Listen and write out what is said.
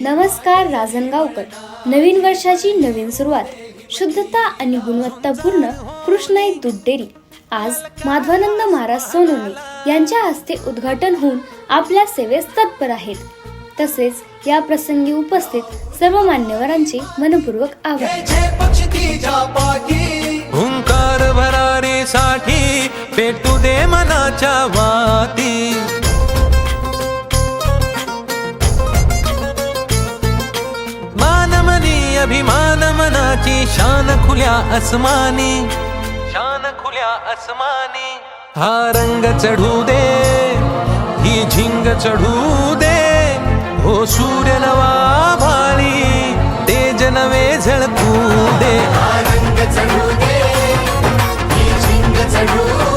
नमस्कार राजनगावकर. नवीन वर्षाची नवीन सुरुवात, शुद्धता आणि गुणवत्तापूर्ण कृष्णाई दूध डेअरी. आज माधवानंद महाराज सोनवणे यांच्या हस्ते उद्घाटन होऊन आपल्या सेवेस तत्पर आहेत. तसेच या प्रसंगी उपस्थित सर्व मान्यवरांचे मनपूर्वक आभार. हुंकार भरारीसाठी पेटू दे मनाच्या वाती. मानमनी अभिमान मनाची शान खुल्या अस्मानी, शान खुल्या अस्मानी. हा रंग चढू दे, ही झिंग चढू दे, हो सूर्य नवा भाळी, तेज नवे झळकू दे. रंग चढू दे, ही झिंग चढू